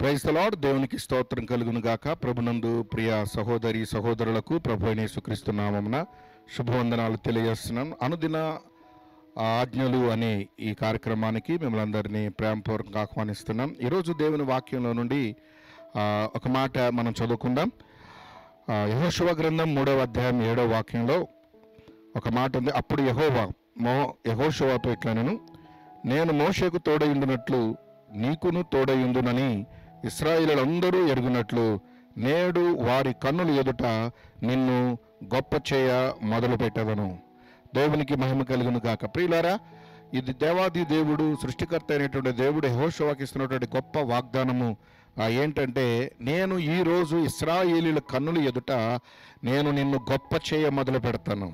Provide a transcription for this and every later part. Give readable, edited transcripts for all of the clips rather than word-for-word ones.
Praise the lord. దేవునికి స్తోత్రం కలుగును గాక. ప్రభునందు ప్రియ సహోదరి సహోదరులకు ప్రభు అయిన యేసుక్రీస్తు నామమున శుభవందనాలు తెలియజేస్తున్నాను. అనుదిన ఆజ్ఞలు అనే ఈ కార్యక్రమానికి మిమ్మల్ని అందరినీ ప్రేమపూర్వకంగా ఆహ్వానిస్తున్నాం. ఈరోజు దేవుని వాక్యంలో నుండి ఒక మాట మనం చదువుకుందాం. యెహోషువ గ్రంథం 3వ అధ్యాయం 7వ వాక్యంలో ఒక మాట ఉంది. అప్పుడు యెహోషువతో ఇట్లనెను, నేను మోషేకు తోడయుండునట్లు నీకును తోడయుందునని ఇశ్రాయేలులందరూ ఎరుగునట్లు నేడు వారి కన్నుల ఎదుట నిన్ను గొప్ప చేయ మొదలుపెట్టదను. దేవునికి మహిమ కలుగును గాక. ప్రియులారా, ఇది దేవాది దేవుడు, సృష్టికర్త అయినటువంటి దేవుడు యెహోషువకి ఇస్తున్నటువంటి గొప్ప వాగ్దానము ఏంటంటే, నేను ఈరోజు ఇశ్రాయేలీల కన్నుల ఎదుట నేను నిన్ను గొప్ప చేయ మొదలు పెడతాను.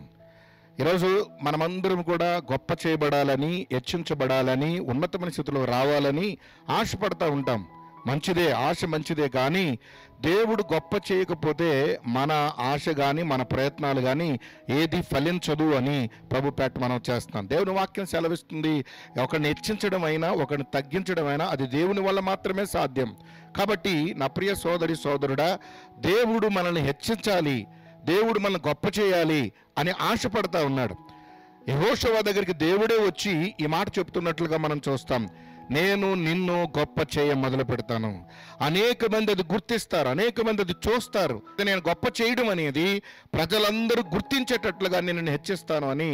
ఈరోజు మనమందరం కూడా గొప్ప చేయబడాలని, హెచ్చించబడాలని, ఉన్నతమైన స్థితిలో రావాలని ఆశపడతా ఉంటాం. మంచిదే, ఆశ మంచిదే. కానీ దేవుడు గొప్ప చేయకపోతే మన ఆశ కానీ మన ప్రయత్నాలు కానీ ఏది ఫలించదు అని ప్రభుపేట మనం చేస్తాం. దేవుని వాక్యం సెలవిస్తుంది, ఒకరిని హెచ్చించడం అయినా ఒకరిని తగ్గించడం అయినా అది దేవుని వల్ల మాత్రమే సాధ్యం. కాబట్టి నా ప్రియ సోదరి సోదరుడా, దేవుడు మనల్ని హెచ్చించాలి, దేవుడు మనల్ని గొప్ప చేయాలి అని ఆశపడతా ఉన్నాడు. యెహోషువ దగ్గరికి దేవుడే వచ్చి ఈ మాట చెప్తున్నట్లుగా మనం చూస్తాం. నేను నిన్ను గొప్ప చేయ మొదలు పెడతాను. అనేక మంది అది గుర్తిస్తారు, అనేక మంది అది చూస్తారు. నేను గొప్ప చేయడం అనేది ప్రజలందరూ గుర్తించేటట్లుగా నేను హెచ్చిస్తాను అని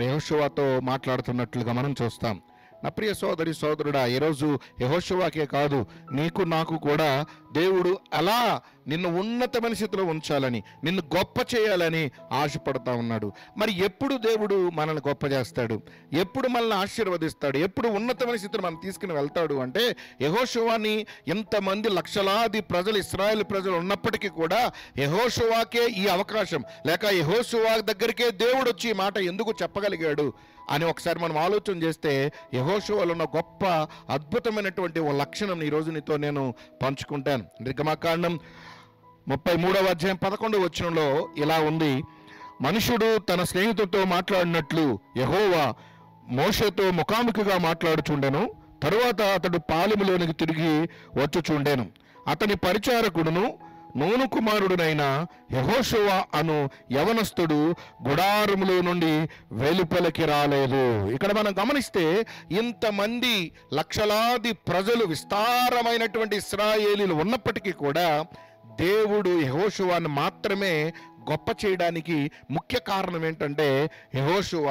యెహోషువతో మాట్లాడుతున్నట్లుగా మనం చూస్తాం. నా ప్రియ సోదరి సోదరుడా, ఈరోజు యెహోషువకే కాదు, నీకు నాకు కూడా దేవుడు అలా నిన్ను ఉన్నతమైన స్థితిలో ఉంచాలని, నిన్ను గొప్ప చేయాలని ఆశపడతా ఉన్నాడు. మరి ఎప్పుడు దేవుడు మనల్ని గొప్ప చేస్తాడు, ఎప్పుడు మనల్ని ఆశీర్వదిస్తాడు, ఎప్పుడు ఉన్నతమైన స్థితిలో మనం తీసుకుని వెళ్తాడు అంటే, యెహోషువని ఎంతమంది లక్షలాది ప్రజలు, ఇశ్రాయేలు ప్రజలు ఉన్నప్పటికీ కూడా యెహోషువకే ఈ అవకాశం, లేక యెహోషువ దగ్గరికే దేవుడు వచ్చి ఈ మాట ఎందుకు చెప్పగలిగాడు అని ఒకసారి మనం ఆలోచన చేస్తే, యెహోషువలో ఉన్న గొప్ప అద్భుతమైనటువంటి ఓ లక్షణం ఈరోజు నీతో నేను పంచుకుంటాను. నిర్గమకాండం 33వ అధ్యాయం 11వ వచనంలో ఇలా ఉంది, మనుషుడు తన స్నేహితుడితో మాట్లాడినట్లు యెహోవా మోషేతో ముఖాముఖిగా మాట్లాడుచుండెను. తరువాత అతడు పాలెములోనికి తిరిగి వచ్చుచుండెను. అతని పరిచారకుడును నూను కుమారుడునైన యెహోషువ అను యవనస్తుడు గుడారములో నుండి వెలుపలికి రాలేదు. ఇక్కడ మనం గమనిస్తే, ఇంతమంది లక్షలాది ప్రజలు, విస్తారమైనటువంటి ఇశ్రాయేలీలు ఉన్నప్పటికీ కూడా దేవుడు యెహోషువను మాత్రమే గొప్ప చేయడానికి ముఖ్య కారణం ఏంటంటే, యెహోషువ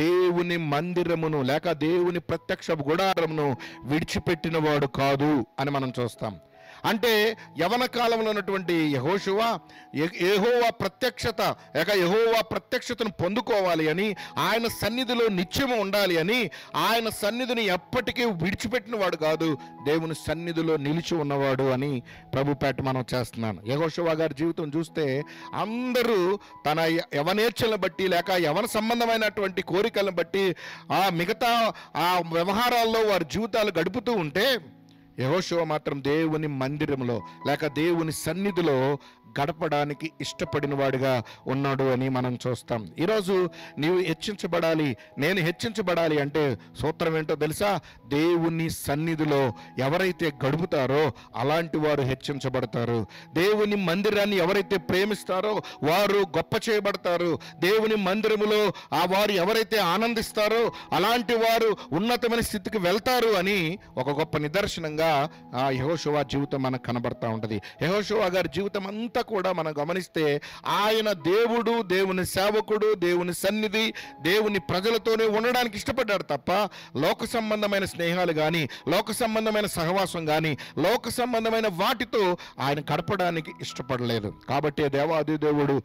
దేవుని మందిరమును లేక దేవుని ప్రత్యక్ష గుడారమును విడిచిపెట్టినవాడు కాదు అని మనం చూస్తాం. అంటే యవన కాలంలో ఉన్నటువంటి యెహోవా ప్రత్యక్షత లేక యెహోవా ప్రత్యక్షతను పొందుకోవాలి అని, ఆయన సన్నిధిలో నిత్యము ఉండాలి అని, ఆయన సన్నిధిని ఎప్పటికీ విడిచిపెట్టిన వాడు కాదు, దేవుని సన్నిధిలో నిలిచి ఉన్నవాడు అని ప్రభుపేట మనం చేస్తున్నాను. యెహోషువ గారి జీవితం చూస్తే అందరూ తన యవనేచ్ఛలను బట్టి లేక యవన సంబంధమైనటువంటి కోరికలను బట్టి మిగతా వ్యవహారాల్లో వారి జీవితాలు గడుపుతూ ఉంటే, యెహోషువ మాత్రం దేవుని మందిరంలో లేక దేవుని సన్నిధిలో గడపడానికి ఇష్టపడిన వాడిగా ఉన్నాడు అని మనం చూస్తాం. ఈరోజు నీవు హెచ్చించబడాలి, నేను హెచ్చించబడాలి అంటే సూత్రం ఏంటో తెలుసా? దేవుని సన్నిధిలో ఎవరైతే గడుపుతారో అలాంటి వారు హెచ్చించబడతారు. దేవుని మందిరాన్ని ఎవరైతే ప్రేమిస్తారో వారు గొప్ప చేయబడతారు. దేవుని మందిరములో వారు ఎవరైతే ఆనందిస్తారో అలాంటి వారు ఉన్నతమైన స్థితికి వెళ్తారు అని ఒక గొప్ప నిదర్శనంగా యెహోషువ జీవితం మనకు కనబడతా ఉంటుంది. యెహోషువ గారి జీవితం అంతా కూడా మనం గమనిస్తే, ఆయన దేవుడు, దేవుని సేవకుడు, దేవుని సన్నిధి, దేవుని ప్రజలతోనే ఉండడానికి ఇష్టపడ్డాడు తప్ప లోక సంబంధమైన స్నేహాలు కానీ, లోక సంబంధమైన సహవాసం కానీ, లోక సంబంధమైన వాటితో ఆయన గడపడానికి ఇష్టపడలేదు. కాబట్టి దేవాది దేవుడు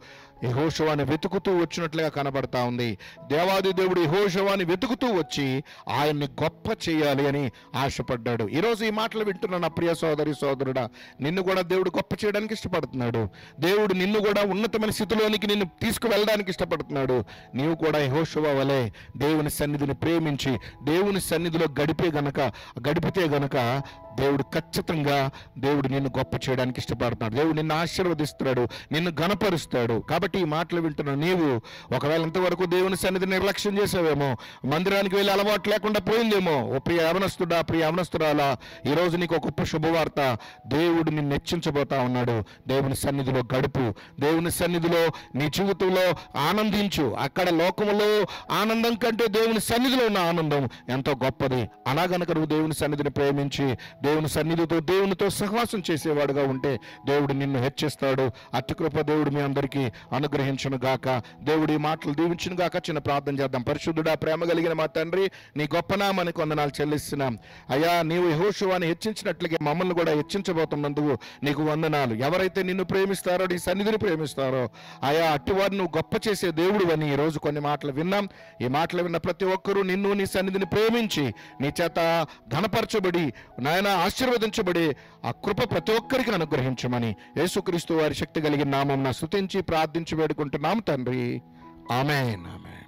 యెహోషువని వెతుకుతూ వచ్చినట్లుగా కనబడతా ఉంది. దేవాది దేవుడు యెహోషువని వెతుకుతూ వచ్చి ఆయన్ని గొప్ప చేయాలి అని ఆశపడ్డాడు. ఈరోజు ఈ మాటలు వింటున్న నా ప్రియ సోదరి సోదరుడా, నిన్ను కూడా దేవుడు గొప్ప చేయడానికి ఇష్టపడుతున్నాడు. దేవుడు నిన్ను కూడా ఉన్నతమైన స్థితిలోనికి నిన్ను తీసుకువెళ్ళడానికి ఇష్టపడుతున్నాడు. నీవు కూడా యెహోషువ వలె దేవుని సన్నిధిని ప్రేమించి దేవుని సన్నిధిలో గడిపితే గనక దేవుడు ఖచ్చితంగా దేవుడు నిన్ను గొప్ప చేయడానికి ఇష్టపడుతున్నాడు. దేవుడు నిన్ను ఆశీర్వదిస్తున్నాడు, నిన్ను ఘనపరుస్తాడు. కాబట్టి ఈ మాటలు వింటున్న నీవు ఒకవేళ ఇంతవరకు దేవుని సన్నిధి నిర్లక్ష్యం చేసావేమో, మందిరానికి వెళ్ళి అలవాటు లేకుండా పోయిందేమో, ఓ ప్రియ యవనస్తుడా, ప్రియ యవనస్తురాలా, ఈరోజు నీకు ఒక గొప్ప శుభవార్త. దేవుడు నిన్ను హెచ్చించబోతా ఉన్నాడు. దేవుని సన్నిధిలో గడుపు, దేవుని సన్నిధిలో నీ జీవితంలో ఆనందించు. అక్కడ లోకములో ఆనందం కంటే దేవుని సన్నిధిలో ఉన్న ఆనందం ఎంతో గొప్పది. అలాగనక నువ్వు దేవుని సన్నిధిని ప్రేమించి దేవుని సన్నిధితో దేవునితో సహవాసం చేసేవాడుగా ఉంటే దేవుడు నిన్ను హెచ్చిస్తాడు. అట్టి కృప దేవుడు మీ అందరికీ అనుగ్రహించును గాక. దేవుడు ఈ మాటలు దీవించును గాక. చిన్న ప్రార్థన చేద్దాం. పరిశుద్ధుడా, ప్రేమ కలిగిన మా తండ్రి, నీ గొప్ప నామానికి వందనాలు చెల్లిస్తున్నాం. అయ్యా, నీవు యెహోషువని హెచ్చించినట్లుగా మమ్మల్ని కూడా హెచ్చించబోతున్నందుకు నీకు వందనాలు. ఎవరైతే నిన్ను ప్రేమిస్తారో, నీ సన్నిధిని ప్రేమిస్తారో, అయ్యా అట్టి వారిని నువ్వు గొప్ప చేసే దేవుడు అని ఈరోజు కొన్ని మాటలు విన్నాం. ఈ మాటలు విన్న ప్రతి ఒక్కరూ నిన్ను, నీ సన్నిధిని ప్రేమించి నీ చేత ఘనపరచబడి నాయన ఆశీర్వదించబడి ఆ కృప ప్రతి ఒక్కరికి అనుగ్రహించమని యేసుక్రీస్తు వారి శక్తి కలిగిన నామమున స్తుతించి ప్రార్థించి వేడుకుంటున్నాం తండ్రి. ఆమేన్. ఆమేన్.